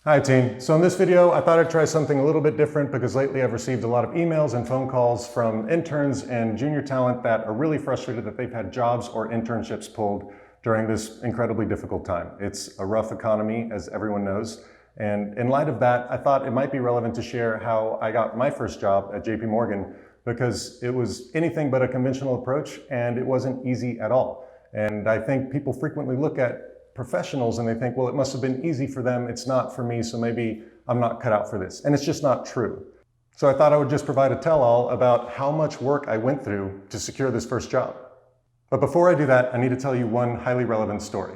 Hi team. So in this video, I thought I'd try something a little bit different because lately I've received a lot of emails and phone calls from interns and junior talent that are really frustrated that they've had jobs or internships pulled during this incredibly difficult time. It's a rough economy, as everyone knows. And in light of that, I thought it might be relevant to share how I got my first job at JP Morgan, because it was anything but a conventional approach and it wasn't easy at all. And I think people frequently look at professionals and they think, well, it must have been easy for them. It's not for me, so maybe I'm not cut out for this. And it's just not true. So I thought I would just provide a tell-all about how much work I went through to secure this first job. But before I do that, I need to tell you one highly relevant story.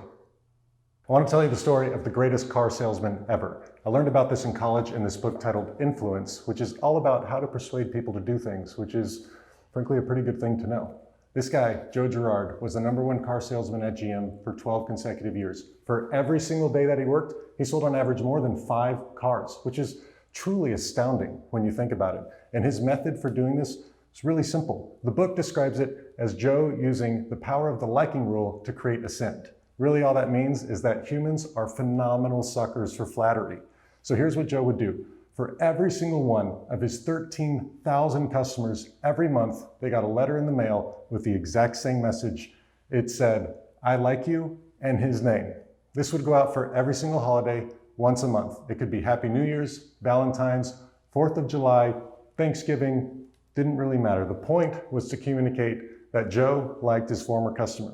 I want to tell you the story of the greatest car salesman ever. I learned about this in college in this book titled Influence, which is all about how to persuade people to do things, which is frankly a pretty good thing to know. This guy, Gerard, was the #1 car salesman at GM for 12 consecutive years. For every single day that he worked, he sold on average more than 5 cars, which is truly astounding when you think about it. And his method for doing this is really simple. The book describes it as Joe using the power of the liking rule to create assent. Really all that means is that humans are phenomenal suckers for flattery. So here's what Joe would do. For every single one of his 13,000 customers, every month, they got a letter in the mail with the exact same message. It said, "I like you," and his name. This would go out for every single holiday, once a month. It could be Happy New Year's, Valentine's, 4th of July, Thanksgiving, didn't really matter. The point was to communicate that Joe liked his former customer.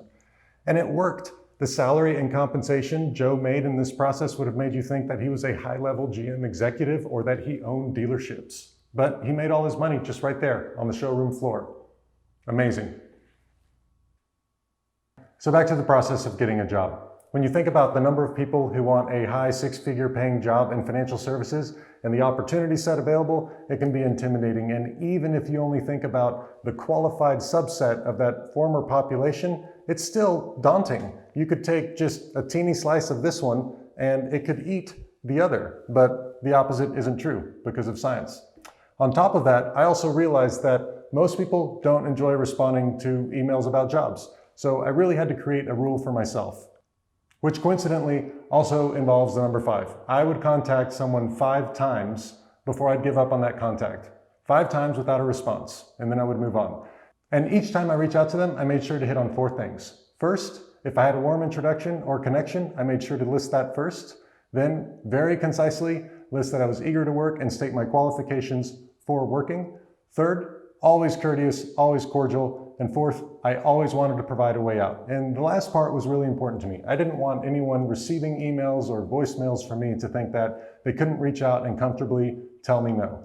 And it worked. The salary and compensation Joe made in this process would have made you think that he was a high-level GM executive or that he owned dealerships. But he made all his money just right there on the showroom floor. Amazing. So back to the process of getting a job. When you think about the number of people who want a high 6-figure paying job in financial services and the opportunity set available, it can be intimidating. And even if you only think about the qualified subset of that former population, it's still daunting. You could take just a teeny slice of this one and it could eat the other, but the opposite isn't true because of science. On top of that, I also realized that most people don't enjoy responding to emails about jobs. So I really had to create a rule for myself, which coincidentally also involves the number 5. I would contact someone 5 times before I'd give up on that contact. 5 times without a response, and then I would move on. And each time I reach out to them, I made sure to hit on 4 things. First, if I had a warm introduction or connection, I made sure to list that first. Then, very concisely, list that I was eager to work and state my qualifications for working. Third, always courteous, always cordial. And fourth, I always wanted to provide a way out. And the last part was really important to me. I didn't want anyone receiving emails or voicemails from me to think that they couldn't reach out and comfortably tell me no.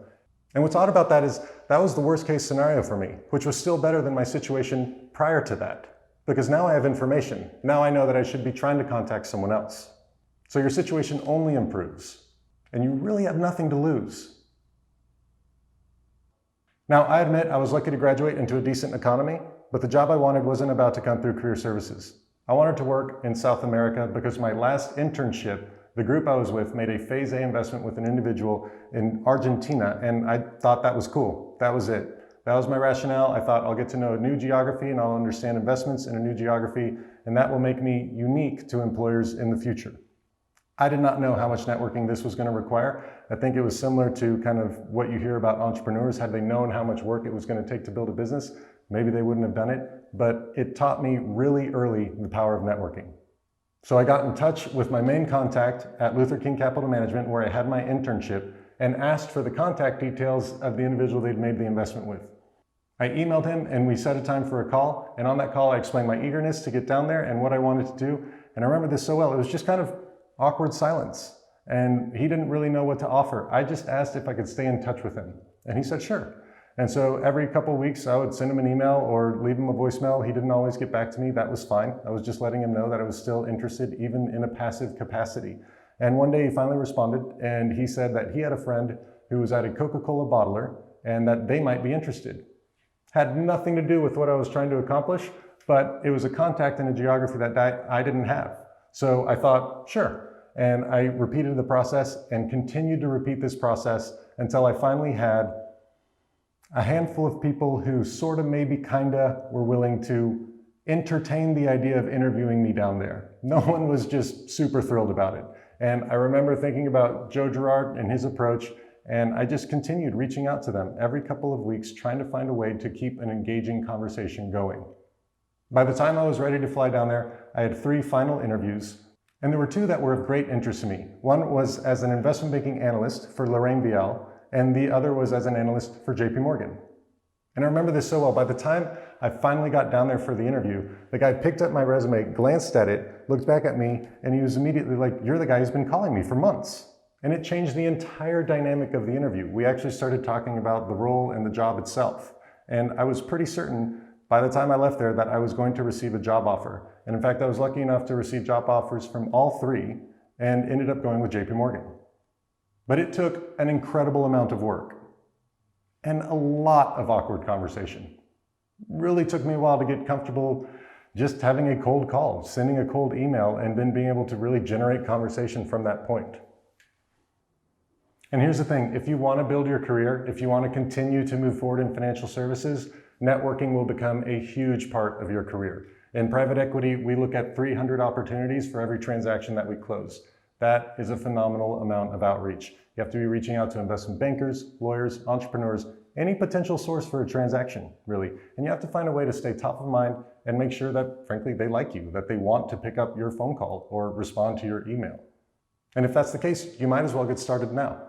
And what's odd about that is that was the worst case scenario for me, which was still better than my situation prior to that. Because now I have information. Now I know that I should be trying to contact someone else. So your situation only improves, and you really have nothing to lose. Now, I admit I was lucky to graduate into a decent economy, but the job I wanted wasn't about to come through career services. I wanted to work in South America because my last internship, the group I was with, made a Phase A investment with an individual in Argentina, and I thought that was cool. That was it. That was my rationale. I thought I'll get to know a new geography and I'll understand investments in a new geography, and that will make me unique to employers in the future. I did not know how much networking this was going to require. I think it was similar to kind of what you hear about entrepreneurs. Had they known how much work it was going to take to build a business, maybe they wouldn't have done it, but it taught me really early the power of networking. So I got in touch with my main contact at Luther King Capital Management, where I had my internship, and asked for the contact details of the individual they'd made the investment with. I emailed him and we set a time for a call, and on that call I explained my eagerness to get down there and what I wanted to do. And I remember this so well. It was just kind of awkward silence, and he didn't really know what to offer. I just asked if I could stay in touch with him, and he said sure. And so every couple of weeks I would send him an email or leave him a voicemail. He didn't always get back to me. That was fine. I was just letting him know that I was still interested, even in a passive capacity. And one day he finally responded, and he said that he had a friend who was at a Coca-Cola bottler and that they might be interested. Had nothing to do with what I was trying to accomplish, but it was a contact in a geography that I didn't have. So I thought, sure. And I repeated the process and continued to repeat this process until I finally had a handful of people who sort of maybe kinda were willing to entertain the idea of interviewing me down there. No one was just super thrilled about it. And I remember thinking about Joe Gerard and his approach, and I just continued reaching out to them every couple of weeks, trying to find a way to keep an engaging conversation going. By the time I was ready to fly down there, I had 3 final interviews, and there were 2 that were of great interest to me. One was as an investment banking analyst for Lorraine Vial, and the other was as an analyst for JP Morgan. And I remember this so well. By the time I finally got down there for the interview, the guy picked up my resume, glanced at it, looked back at me, and he was immediately like, "You're the guy who's been calling me for months." And it changed the entire dynamic of the interview. We actually started talking about the role and the job itself. And I was pretty certain by the time I left there that I was going to receive a job offer. And in fact, I was lucky enough to receive job offers from all 3 and ended up going with JP Morgan. But it took an incredible amount of work and a lot of awkward conversation. Really took me a while to get comfortable just having a cold call, sending a cold email, and then being able to really generate conversation from that point. And here's the thing, if you want to build your career, if you want to continue to move forward in financial services, networking will become a huge part of your career. In private equity, we look at 300 opportunities for every transaction that we close. That is a phenomenal amount of outreach. You have to be reaching out to investment bankers, lawyers, entrepreneurs, any potential source for a transaction, really. And you have to find a way to stay top of mind and make sure that, frankly, they like you, that they want to pick up your phone call or respond to your email. And if that's the case, you might as well get started now.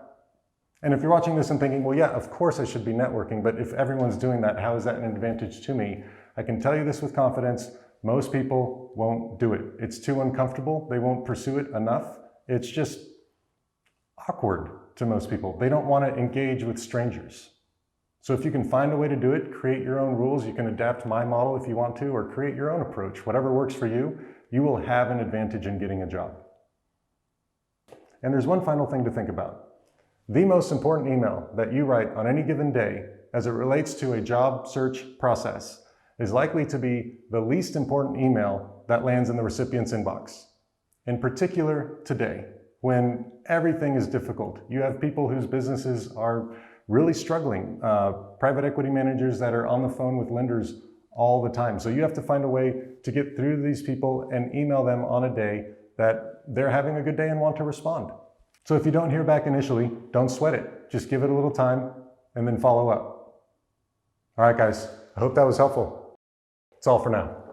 And if you're watching this and thinking, well, yeah, of course I should be networking, but if everyone's doing that, how is that an advantage to me? I can tell you this with confidence, most people won't do it. It's too uncomfortable. They won't pursue it enough. It's just awkward to most people. They don't want to engage with strangers. So if you can find a way to do it, create your own rules, you can adapt my model if you want to, or create your own approach, whatever works for you, you will have an advantage in getting a job. And there's one final thing to think about. The most important email that you write on any given day as it relates to a job search process is likely to be the least important email that lands in the recipient's inbox. In particular today, when everything is difficult. You have people whose businesses are really struggling, private equity managers that are on the phone with lenders all the time. So you have to find a way to get through to these people and email them on a day that they're having a good day and want to respond. So if you don't hear back initially, don't sweat it. Just give it a little time and then follow up. All right, guys, I hope that was helpful. That's all for now.